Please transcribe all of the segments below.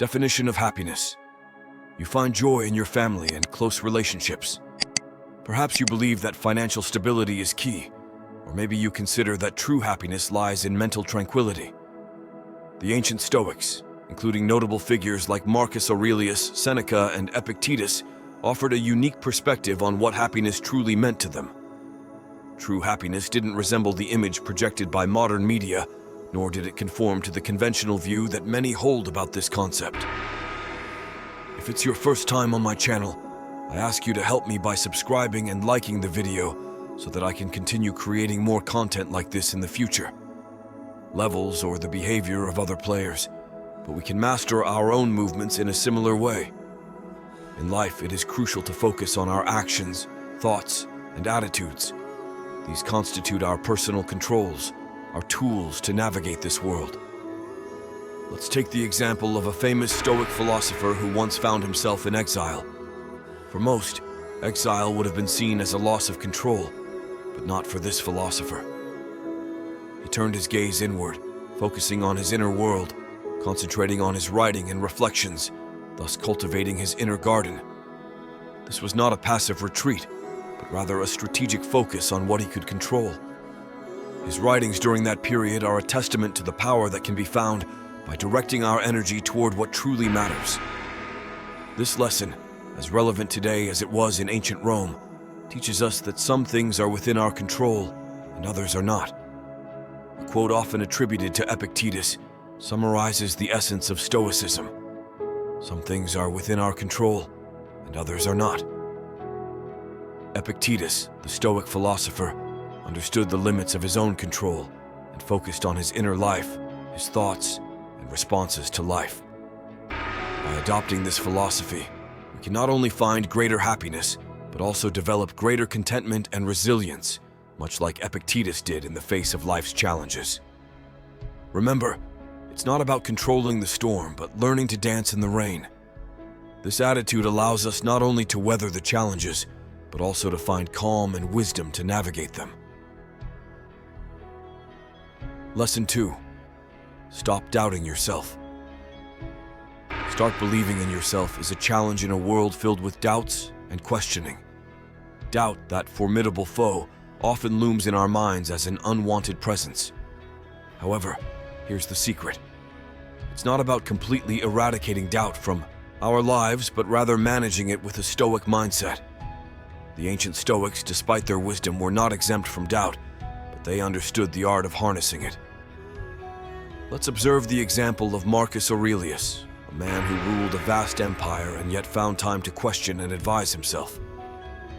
Definition of happiness. You find joy in your family and close relationships. Perhaps you believe that financial stability is key, or maybe you consider that true happiness lies in mental tranquility. The ancient Stoics, including notable figures like Marcus Aurelius, Seneca and Epictetus, offered a unique perspective on what happiness truly meant to them. True happiness didn't resemble the image projected by modern media, nor did it conform to the conventional view that many hold about this concept. If it's your first time on my channel, I ask you to help me by subscribing and liking the video so that I can continue creating more content like this in the future. Levels or the behavior of other players, but we can master our own movements in a similar way. In life, it is crucial to focus on our actions, thoughts, and attitudes. These constitute our personal controls, our tools to navigate this world. Let's take the example of a famous Stoic philosopher who once found himself in exile. For most, exile would have been seen as a loss of control, but not for this philosopher. He turned his gaze inward, focusing on his inner world, concentrating on his writing and reflections, thus cultivating his inner garden. This was not a passive retreat, but rather a strategic focus on what he could control. His writings during that period are a testament to the power that can be found by directing our energy toward what truly matters. This lesson, as relevant today as it was in ancient Rome, teaches us that some things are within our control and others are not. A quote often attributed to Epictetus summarizes the essence of Stoicism. Some things are within our control and others are not. Epictetus, the Stoic philosopher, understood the limits of his own control and focused on his inner life, his thoughts, and responses to life. By adopting this philosophy, we can not only find greater happiness, but also develop greater contentment and resilience, much like Epictetus did in the face of life's challenges. Remember, it's not about controlling the storm, but learning to dance in the rain. This attitude allows us not only to weather the challenges, but also to find calm and wisdom to navigate them. Lesson 2. Stop doubting yourself. Start believing in yourself is a challenge in a world filled with doubts and questioning. Doubt, that formidable foe, often looms in our minds as an unwanted presence. However, here's the secret. It's not about completely eradicating doubt from our lives, but rather managing it with a Stoic mindset. The ancient Stoics, despite their wisdom, were not exempt from doubt, but they understood the art of harnessing it. Let's observe the example of Marcus Aurelius, a man who ruled a vast empire and yet found time to question and advise himself.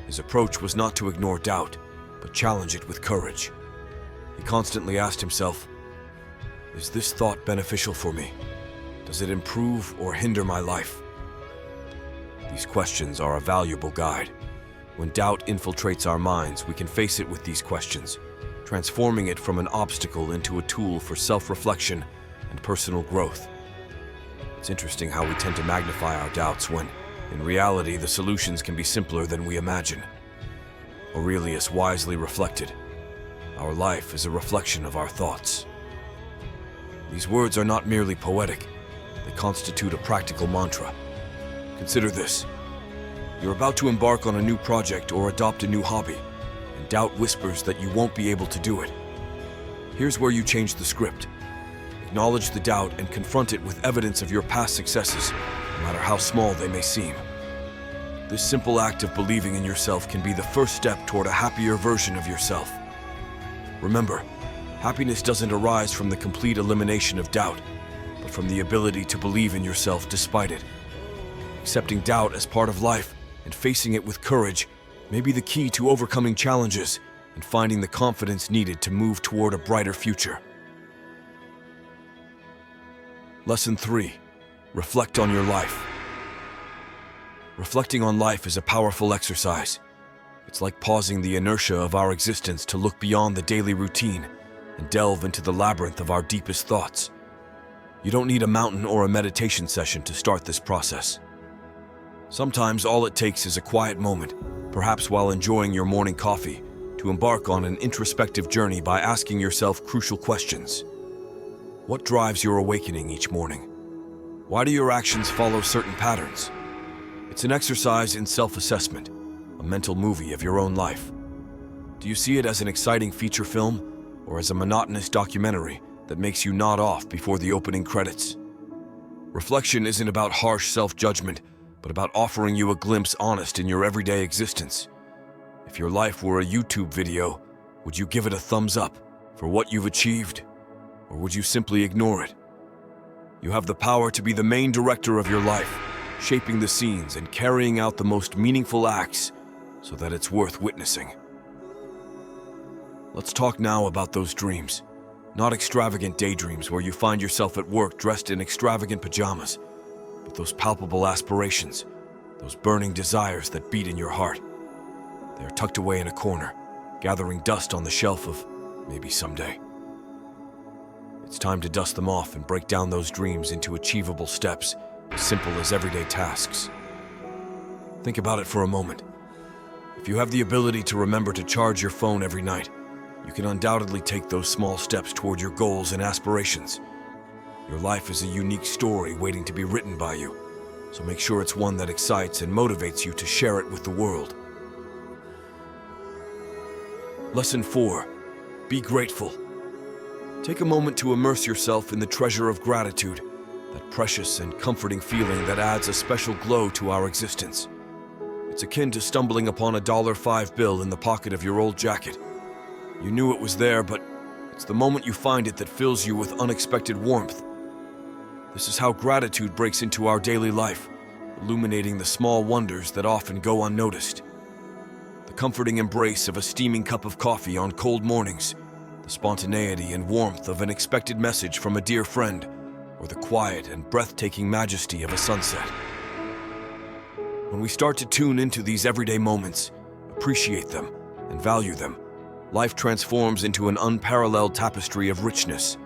His approach was not to ignore doubt, but challenge it with courage. He constantly asked himself, "Is this thought beneficial for me? Does it improve or hinder my life?" These questions are a valuable guide. When doubt infiltrates our minds, we can face it with these questions, transforming it from an obstacle into a tool for self-reflection and personal growth. It's interesting how we tend to magnify our doubts when, in reality, the solutions can be simpler than we imagine. Aurelius wisely reflected, "Our life is a reflection of our thoughts." These words are not merely poetic, they constitute a practical mantra. Consider this. You're about to embark on a new project or adopt a new hobby, and doubt whispers that you won't be able to do it. Here's where you change the script. Acknowledge the doubt and confront it with evidence of your past successes, no matter how small they may seem. This simple act of believing in yourself can be the first step toward a happier version of yourself. Remember, happiness doesn't arise from the complete elimination of doubt, but from the ability to believe in yourself despite it. Accepting doubt as part of life and facing it with courage may be the key to overcoming challenges and finding the confidence needed to move toward a brighter future. Lesson 3. Reflect on your life. Reflecting on life is a powerful exercise. It's like pausing the inertia of our existence to look beyond the daily routine and delve into the labyrinth of our deepest thoughts. You don't need a mountain or a meditation session to start this process. Sometimes all it takes is a quiet moment, perhaps while enjoying your morning coffee, to embark on an introspective journey by asking yourself crucial questions. What drives your awakening each morning? Why do your actions follow certain patterns? It's an exercise in self-assessment, a mental movie of your own life. Do you see it as an exciting feature film or as a monotonous documentary that makes you nod off before the opening credits? Reflection isn't about harsh self-judgment, but about offering you a glimpse honest in your everyday existence. If your life were a YouTube video, would you give it a thumbs up for what you've achieved, or would you simply ignore it? You have the power to be the main director of your life, shaping the scenes and carrying out the most meaningful acts so that it's worth witnessing. Let's talk now about those dreams. Not extravagant daydreams where you find yourself at work dressed in extravagant pajamas, but those palpable aspirations, those burning desires that beat in your heart. They are tucked away in a corner, gathering dust on the shelf of maybe someday. It's time to dust them off and break down those dreams into achievable steps, as simple as everyday tasks. Think about it for a moment. If you have the ability to remember to charge your phone every night, you can undoubtedly take those small steps toward your goals and aspirations. Your life is a unique story waiting to be written by you, so make sure it's one that excites and motivates you to share it with the world. Lesson 4. Be grateful. Take a moment to immerse yourself in the treasure of gratitude, that precious and comforting feeling that adds a special glow to our existence. It's akin to stumbling upon a $5 bill in the pocket of your old jacket. You knew it was there, but it's the moment you find it that fills you with unexpected warmth. This is how gratitude breaks into our daily life, illuminating the small wonders that often go unnoticed. The comforting embrace of a steaming cup of coffee on cold mornings, the spontaneity and warmth of an expected message from a dear friend, or the quiet and breathtaking majesty of a sunset. When we start to tune into these everyday moments, appreciate them, and value them, life transforms into an unparalleled tapestry of richness.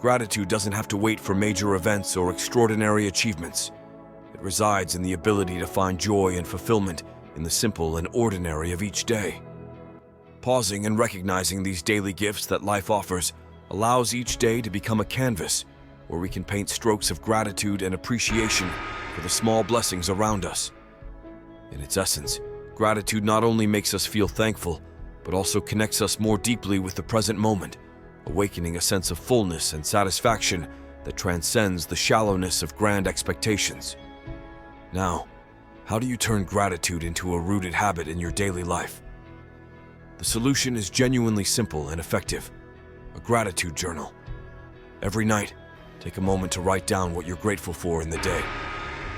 Gratitude doesn't have to wait for major events or extraordinary achievements. It resides in the ability to find joy and fulfillment in the simple and ordinary of each day. Pausing and recognizing these daily gifts that life offers allows each day to become a canvas where we can paint strokes of gratitude and appreciation for the small blessings around us. In its essence, gratitude not only makes us feel thankful, but also connects us more deeply with the present moment, awakening a sense of fullness and satisfaction that transcends the shallowness of grand expectations. Now, how do you turn gratitude into a rooted habit in your daily life? The solution is genuinely simple and effective: a gratitude journal. Every night, take a moment to write down what you're grateful for in the day.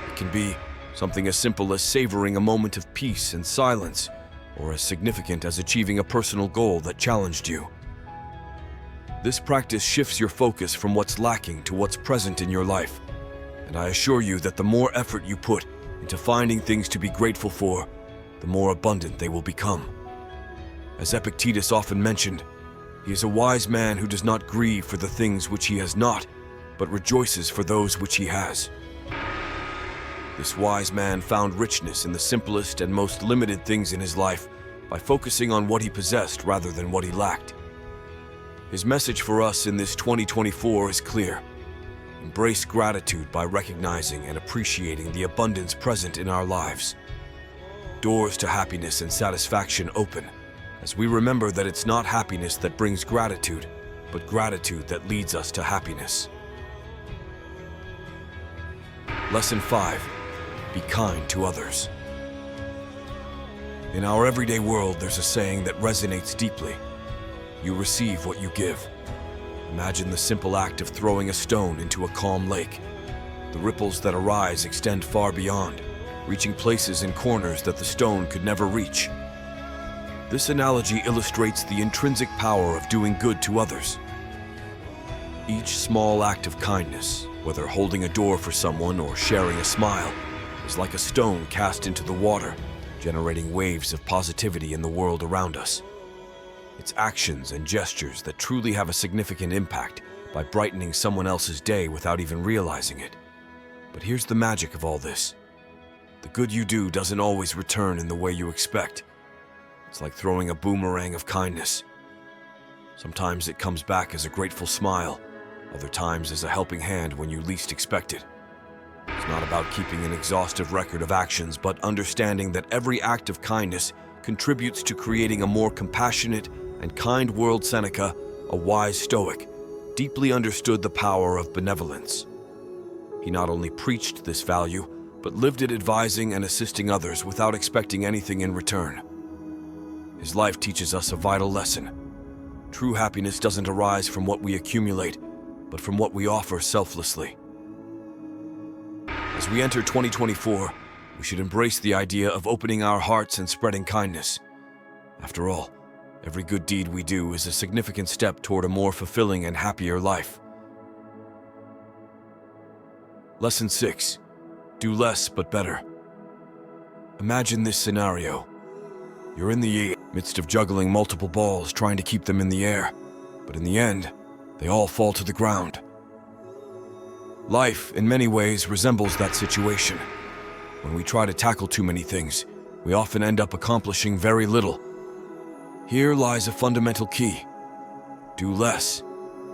It can be something as simple as savoring a moment of peace and silence, or as significant as achieving a personal goal that challenged you. This practice shifts your focus from what's lacking to what's present in your life, and I assure you that the more effort you put into finding things to be grateful for, the more abundant they will become. As Epictetus often mentioned, he is a wise man who does not grieve for the things which he has not, but rejoices for those which he has. This wise man found richness in the simplest and most limited things in his life by focusing on what he possessed rather than what he lacked. His message for us in this 2024 is clear: embrace gratitude by recognizing and appreciating the abundance present in our lives. Doors to happiness and satisfaction open as we remember that it's not happiness that brings gratitude, but gratitude that leads us to happiness. Lesson 5. Be kind to others. In our everyday world, there's a saying that resonates deeply: you receive what you give. Imagine the simple act of throwing a stone into a calm lake. The ripples that arise extend far beyond, reaching places and corners that the stone could never reach. This analogy illustrates the intrinsic power of doing good to others. Each small act of kindness, whether holding a door for someone or sharing a smile, is like a stone cast into the water, generating waves of positivity in the world around us. It's actions and gestures that truly have a significant impact by brightening someone else's day without even realizing it. But here's the magic of all this: the good you do doesn't always return in the way you expect. It's like throwing a boomerang of kindness. Sometimes it comes back as a grateful smile, other times as a helping hand when you least expect it. about keeping an exhaustive record of actions, but understanding that every act of kindness contributes to creating a more compassionate and kind world. Seneca, a wise Stoic, deeply understood the power of benevolence. He not only preached this value, but lived it, advising and assisting others without expecting anything in return. His life teaches us a vital lesson. True happiness doesn't arise from what we accumulate, but from what we offer selflessly. As we enter 2024, we should embrace the idea of opening our hearts and spreading kindness. After all, every good deed we do is a significant step toward a more fulfilling and happier life. Lesson 6. Do less but better. Imagine this scenario. You're in the midst of juggling multiple balls, trying to keep them in the air, but in the end, they all fall to the ground. Life, in many ways, resembles that situation. When we try to tackle too many things, we often end up accomplishing very little. Here lies a fundamental key. Do less,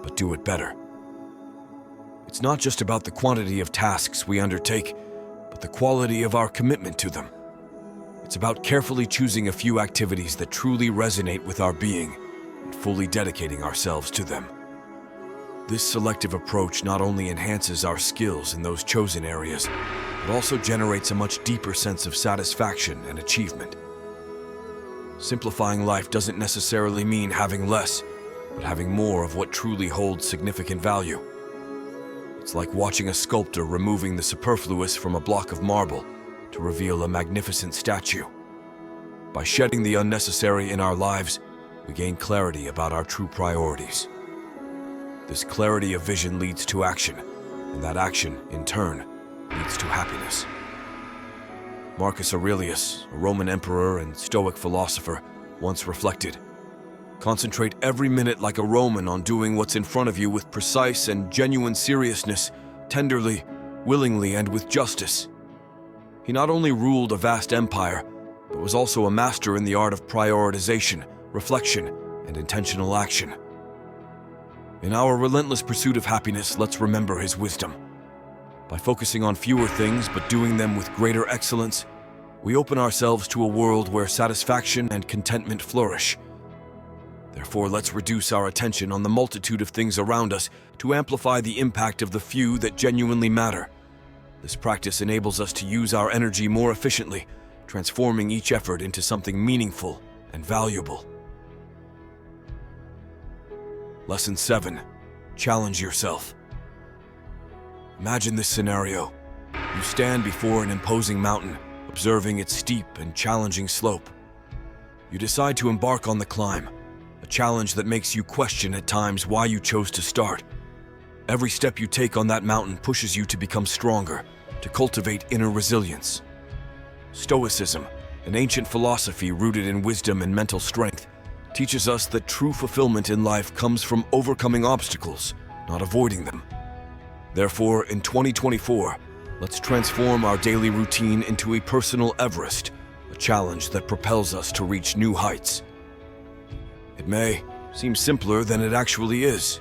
but do it better. It's not just about the quantity of tasks we undertake, but the quality of our commitment to them. It's about carefully choosing a few activities that truly resonate with our being and fully dedicating ourselves to them. This selective approach not only enhances our skills in those chosen areas, but also generates a much deeper sense of satisfaction and achievement. Simplifying life doesn't necessarily mean having less, but having more of what truly holds significant value. It's like watching a sculptor removing the superfluous from a block of marble to reveal a magnificent statue. By shedding the unnecessary in our lives, we gain clarity about our true priorities. This clarity of vision leads to action, and that action, in turn, leads to happiness. Marcus Aurelius, a Roman emperor and Stoic philosopher, once reflected, "Concentrate every minute like a Roman on doing what's in front of you with precise and genuine seriousness, tenderly, willingly, and with justice." He not only ruled a vast empire, but was also a master in the art of prioritization, reflection, and intentional action. In our relentless pursuit of happiness, let's remember his wisdom. By focusing on fewer things but doing them with greater excellence, we open ourselves to a world where satisfaction and contentment flourish. Therefore, let's reduce our attention on the multitude of things around us to amplify the impact of the few that genuinely matter. This practice enables us to use our energy more efficiently, transforming each effort into something meaningful and valuable. Lesson 7. Challenge yourself. Imagine this scenario. You stand before an imposing mountain, observing its steep and challenging slope. You decide to embark on the climb, a challenge that makes you question at times why you chose to start. Every step you take on that mountain pushes you to become stronger, to cultivate inner resilience. Stoicism, an ancient philosophy rooted in wisdom and mental strength, teaches us that true fulfillment in life comes from overcoming obstacles, not avoiding them. Therefore, in 2024, let's transform our daily routine into a personal Everest, a challenge that propels us to reach new heights. It may seem simpler than it actually is.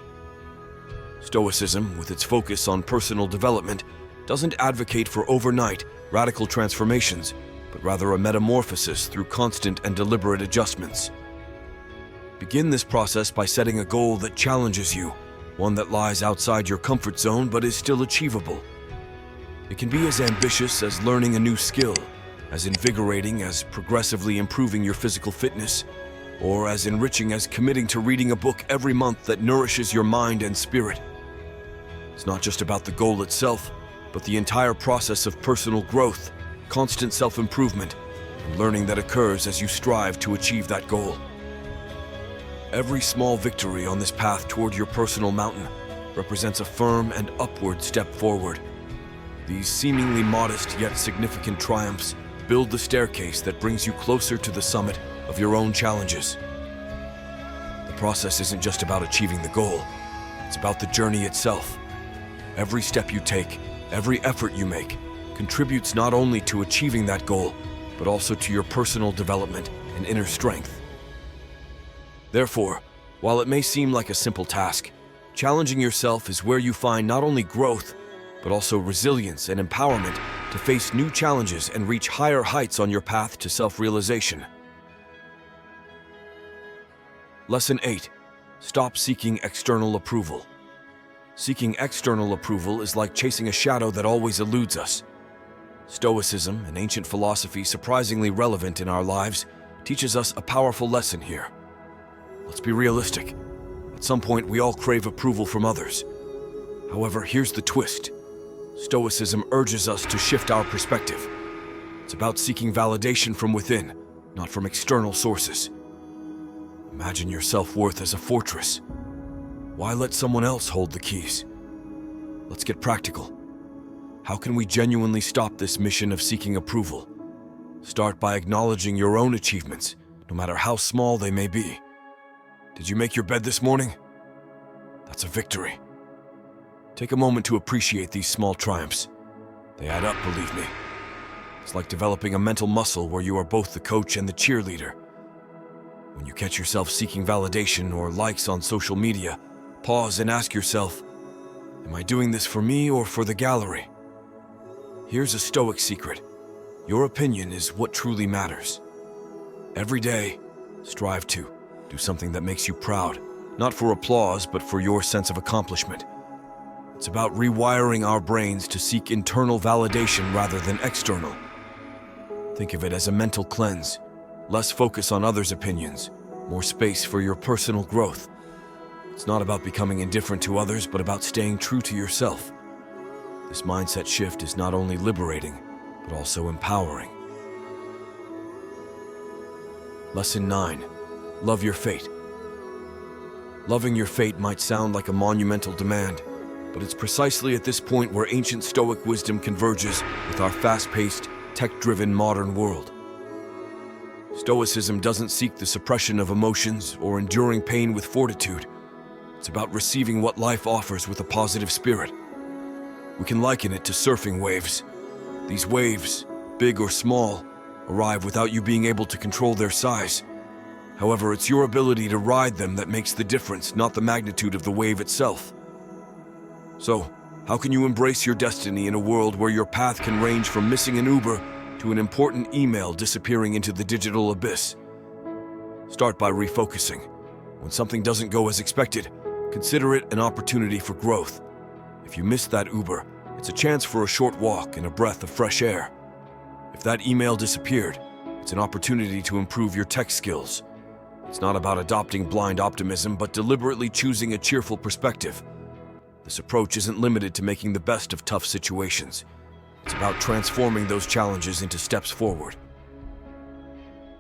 Stoicism, with its focus on personal development, doesn't advocate for overnight, radical transformations, but rather a metamorphosis through constant and deliberate adjustments. Begin this process by setting a goal that challenges you, one that lies outside your comfort zone but is still achievable. It can be as ambitious as learning a new skill, as invigorating as progressively improving your physical fitness, or as enriching as committing to reading a book every month that nourishes your mind and spirit. It's not just about the goal itself, but the entire process of personal growth, constant self-improvement, and learning that occurs as you strive to achieve that goal. Every small victory on this path toward your personal mountain represents a firm and upward step forward. These seemingly modest yet significant triumphs build the staircase that brings you closer to the summit of your own challenges. The process isn't just about achieving the goal, it's about the journey itself. Every step you take, every effort you make, contributes not only to achieving that goal, but also to your personal development and inner strength. Therefore, while it may seem like a simple task, challenging yourself is where you find not only growth, but but also resilience and empowerment to face new challenges and reach higher heights on your path to self-realization. Lesson 8. Stop seeking external approval. Seeking external approval is like chasing a shadow that always eludes us. Stoicism, an ancient philosophy surprisingly relevant in our lives, teaches us a powerful lesson here. Let's be realistic. At some point, we all crave approval from others. However, here's the twist. Stoicism urges us to shift our perspective. It's about seeking validation from within, not from external sources. Imagine your self-worth as a fortress. Why let someone else hold the keys? Let's get practical. How can we genuinely stop this mission of seeking approval? Start by acknowledging your own achievements, no matter how small they may be. Did you make your bed this morning? That's a victory. Take a moment to appreciate these small triumphs. They add up, believe me. It's like developing a mental muscle where you are both the coach and the cheerleader. When you catch yourself seeking validation or likes on social media, pause and ask yourself, am I doing this for me or for the gallery? Here's a Stoic secret. Your opinion is what truly matters. Every day, strive to do something that makes you proud, not for applause, but for your sense of accomplishment. It's about rewiring our brains to seek internal validation rather than external. Think of it as a mental cleanse. Less focus on others' opinions, more space for your personal growth. It's not about becoming indifferent to others, but about staying true to yourself. This mindset shift is not only liberating, but also empowering. Lesson 9. Love your fate. Loving your fate might sound like a monumental demand, but it's precisely at this point where ancient Stoic wisdom converges with our fast-paced, tech-driven modern world. Stoicism doesn't seek the suppression of emotions or enduring pain with fortitude. It's about receiving what life offers with a positive spirit. We can liken it to surfing waves. These waves, big or small, arrive without you being able to control their size. However, it's your ability to ride them that makes the difference, not the magnitude of the wave itself. So, how can you embrace your destiny in a world where your path can range from missing an Uber to an important email disappearing into the digital abyss? Start by refocusing. When something doesn't go as expected, consider it an opportunity for growth. If you missed that Uber, it's a chance for a short walk and a breath of fresh air. If that email disappeared, it's an opportunity to improve your tech skills. It's not about adopting blind optimism, but deliberately choosing a cheerful perspective. This approach isn't limited to making the best of tough situations. It's about transforming those challenges into steps forward.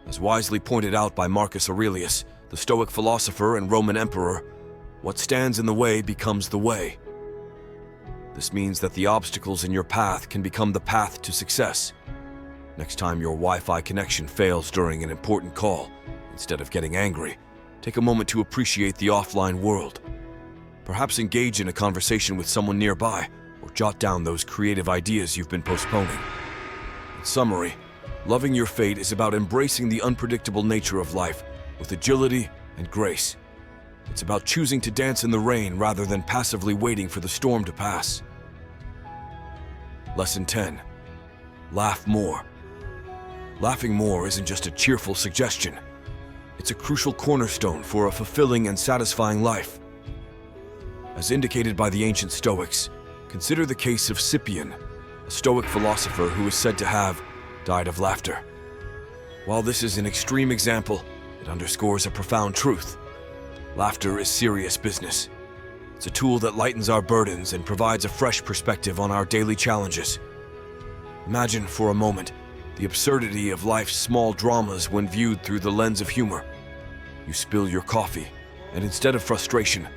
As wisely pointed out by Marcus Aurelius, the Stoic philosopher and Roman emperor, what stands in the way becomes the way. This means that the obstacles in your path can become the path to success. Next time your Wi-Fi connection fails during an important call, instead of getting angry, take a moment to appreciate the offline world. Perhaps engage in a conversation with someone nearby, or jot down those creative ideas you've been postponing. In summary, loving your fate is about embracing the unpredictable nature of life with agility and grace. It's about choosing to dance in the rain rather than passively waiting for the storm to pass. Lesson 10. Laugh more. Laughing more isn't just a cheerful suggestion. It's a crucial cornerstone for a fulfilling and satisfying life. As indicated by the ancient Stoics, consider the case of Cyprian, a Stoic philosopher who is said to have died of laughter. While this is an extreme example, it underscores a profound truth. Laughter is serious business. It's a tool that lightens our burdens and provides a fresh perspective on our daily challenges. Imagine for a moment the absurdity of life's small dramas when viewed through the lens of humor. You spill your coffee, and instead of frustration,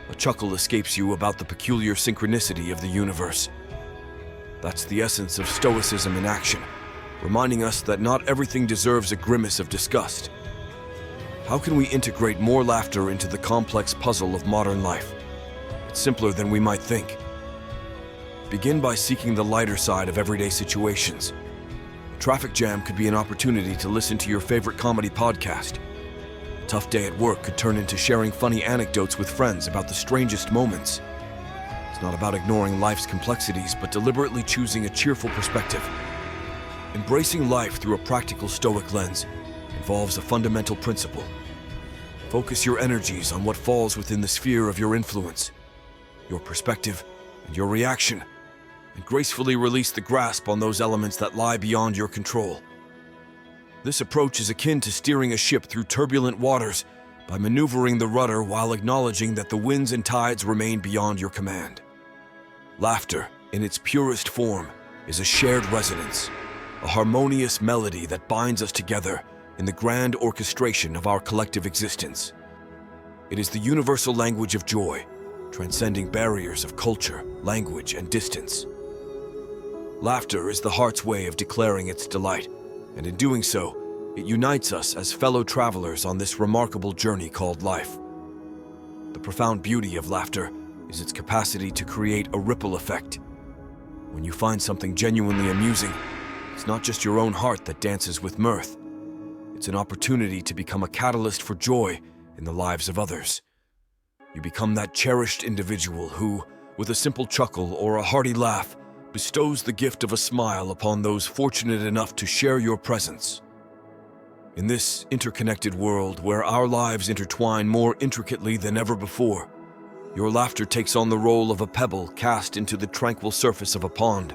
a chuckle escapes you about the peculiar synchronicity of the universe. That's the essence of Stoicism in action, reminding us that not everything deserves a grimace of disgust. How can we integrate more laughter into the complex puzzle of modern life? It's simpler than we might think. Begin by seeking the lighter side of everyday situations. A traffic jam could be an opportunity to listen to your favorite comedy podcast. A tough day at work could turn into sharing funny anecdotes with friends about the strangest moments. It's It's not about ignoring life's complexities, but deliberately choosing a cheerful perspective. Embracing life through a practical Stoic lens involves a fundamental principle. Focus your energies on what falls within the sphere of your influence, your perspective, and your reaction, and gracefully release the grasp on those elements that lie beyond your control. This approach is akin to steering a ship through turbulent waters by maneuvering the rudder while acknowledging that the winds and tides remain beyond your command. Laughter, in its purest form, is a shared resonance, a harmonious melody that binds us together in the grand orchestration of our collective existence. It is the universal language of joy, transcending barriers of culture, language, and distance. Laughter is the heart's way of declaring its delight, and in doing so, it unites us as fellow travelers on this remarkable journey called life. The profound beauty of laughter is its capacity to create a ripple effect. When you find something genuinely amusing, it's not just your own heart that dances with mirth. It's an opportunity to become a catalyst for joy in the lives of others. You become that cherished individual who, with a simple chuckle or a hearty laugh, bestows the gift of a smile upon those fortunate enough to share your presence. In this interconnected world where our lives intertwine more intricately than ever before, your laughter takes on the role of a pebble cast into the tranquil surface of a pond.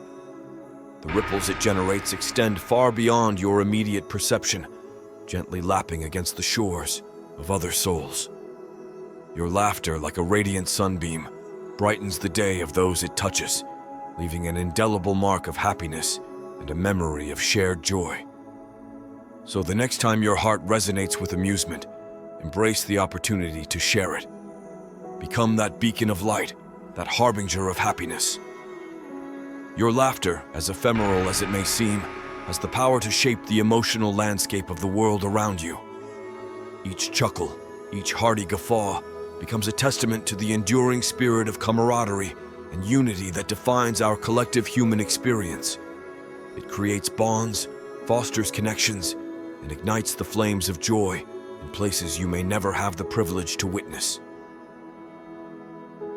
The ripples it generates extend far beyond your immediate perception, gently lapping against the shores of other souls. Your laughter, like a radiant sunbeam, brightens the day of those it touches, leaving an indelible mark of happiness and a memory of shared joy. So the next time your heart resonates with amusement, embrace the opportunity to share it. Become that beacon of light, that harbinger of happiness. Your laughter, as ephemeral as it may seem, has the power to shape the emotional landscape of the world around you. Each chuckle, each hearty guffaw, becomes a testament to the enduring spirit of camaraderie and unity that defines our collective human experience. It creates bonds, fosters connections, and ignites the flames of joy in places you may never have the privilege to witness.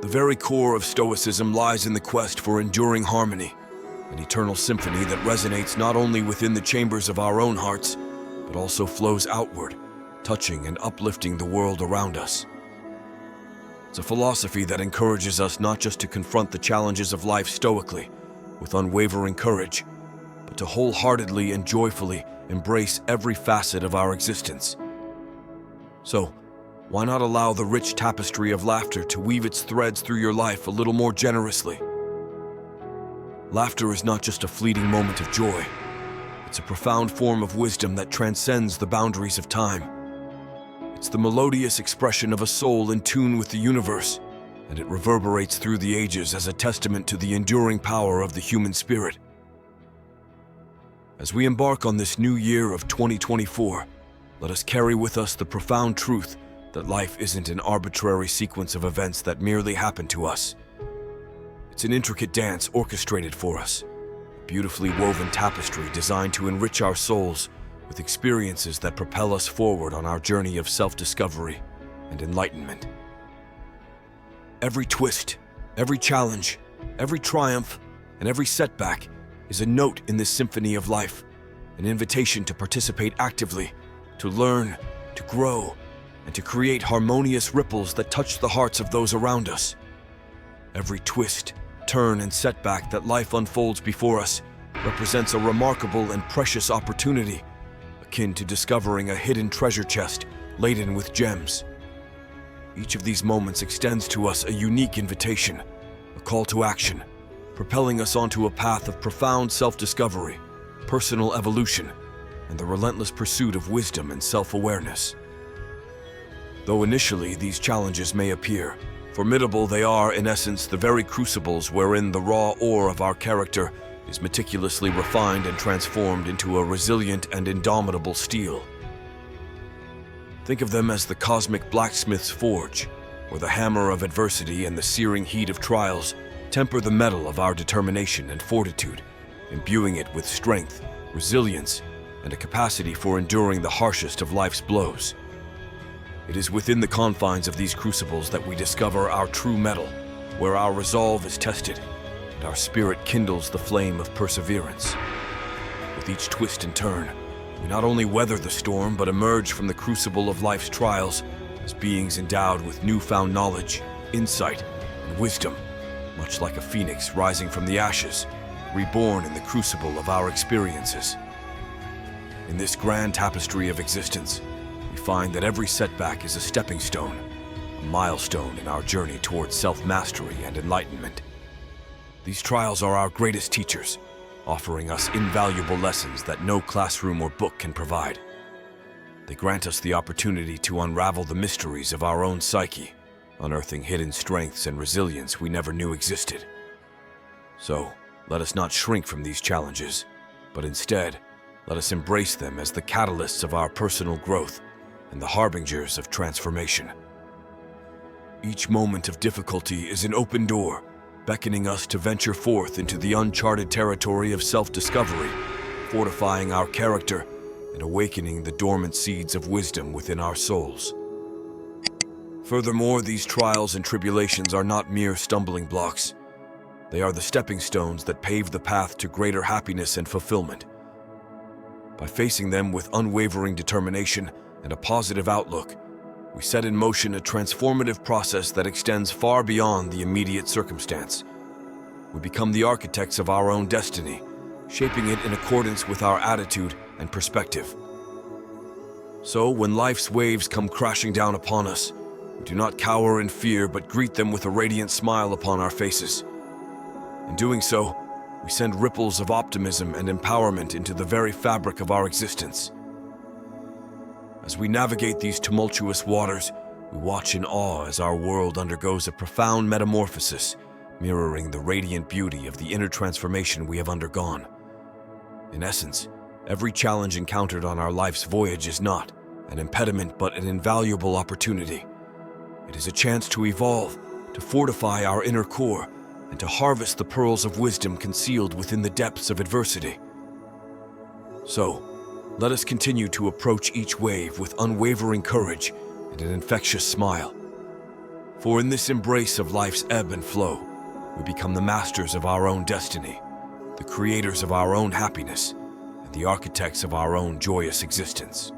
The very core of Stoicism lies in the quest for enduring harmony, an eternal symphony that resonates not only within the chambers of our own hearts, but also flows outward, touching and uplifting the world around us. It's a philosophy that encourages us not just to confront the challenges of life stoically, with unwavering courage, but to wholeheartedly and joyfully embrace every facet of our existence. So, why not allow the rich tapestry of laughter to weave its threads through your life a little more generously? Laughter is not just a fleeting moment of joy. It's a profound form of wisdom that transcends the boundaries of time. It's the melodious expression of a soul in tune with the universe, and it reverberates through the ages as a testament to the enduring power of the human spirit. As we embark on this new year of 2024, let us carry with us the profound truth that life isn't an arbitrary sequence of events that merely happen to us. It's an intricate dance orchestrated for us, a beautifully woven tapestry designed to enrich our souls with experiences that propel us forward on our journey of self-discovery and enlightenment. Every twist, every challenge, every triumph, and every setback is a note in this symphony of life, an invitation to participate actively, to learn, to grow, and to create harmonious ripples that touch the hearts of those around us. Every twist, turn, and setback that life unfolds before us represents a remarkable and precious opportunity, akin to discovering a hidden treasure chest laden with gems. Each of these moments extends to us a unique invitation, a call to action, propelling us onto a path of profound self-discovery, personal evolution, and the relentless pursuit of wisdom and self-awareness. Though initially these challenges may appear formidable, they are, in essence, the very crucibles wherein the raw ore of our character is meticulously refined and transformed into a resilient and indomitable steel. Think of them as the cosmic blacksmith's forge, where the hammer of adversity and the searing heat of trials temper the metal of our determination and fortitude, imbuing it with strength, resilience, and a capacity for enduring the harshest of life's blows. It is within the confines of these crucibles that we discover our true metal, where our resolve is tested and our spirit kindles the flame of perseverance. With each twist and turn, we not only weather the storm, but emerge from the crucible of life's trials as beings endowed with newfound knowledge, insight, and wisdom, much like a phoenix rising from the ashes, reborn in the crucible of our experiences. In this grand tapestry of existence, we find that every setback is a stepping stone, a milestone in our journey towards self-mastery and enlightenment. These trials are our greatest teachers, offering us invaluable lessons that no classroom or book can provide. They grant us the opportunity to unravel the mysteries of our own psyche, unearthing hidden strengths and resilience we never knew existed. So, let us not shrink from these challenges, but instead, let us embrace them as the catalysts of our personal growth and the harbingers of transformation. Each moment of difficulty is an open door, beckoning us to venture forth into the uncharted territory of self-discovery, fortifying our character and awakening the dormant seeds of wisdom within our souls. Furthermore, these trials and tribulations are not mere stumbling blocks. They are the stepping stones that pave the path to greater happiness and fulfillment. By facing them with unwavering determination and a positive outlook, we set in motion a transformative process that extends far beyond the immediate circumstance. We become the architects of our own destiny, shaping it in accordance with our attitude and perspective. So, when life's waves come crashing down upon us, we do not cower in fear, but greet them with a radiant smile upon our faces. In doing so, we send ripples of optimism and empowerment into the very fabric of our existence. As we navigate these tumultuous waters, we watch in awe as our world undergoes a profound metamorphosis, mirroring the radiant beauty of the inner transformation we have undergone. In essence, every challenge encountered on our life's voyage is not an impediment but an invaluable opportunity. It is a chance to evolve, to fortify our inner core, and to harvest the pearls of wisdom concealed within the depths of adversity. So, let us continue to approach each wave with unwavering courage and an infectious smile. For in this embrace of life's ebb and flow, we become the masters of our own destiny, the creators of our own happiness, and the architects of our own joyous existence.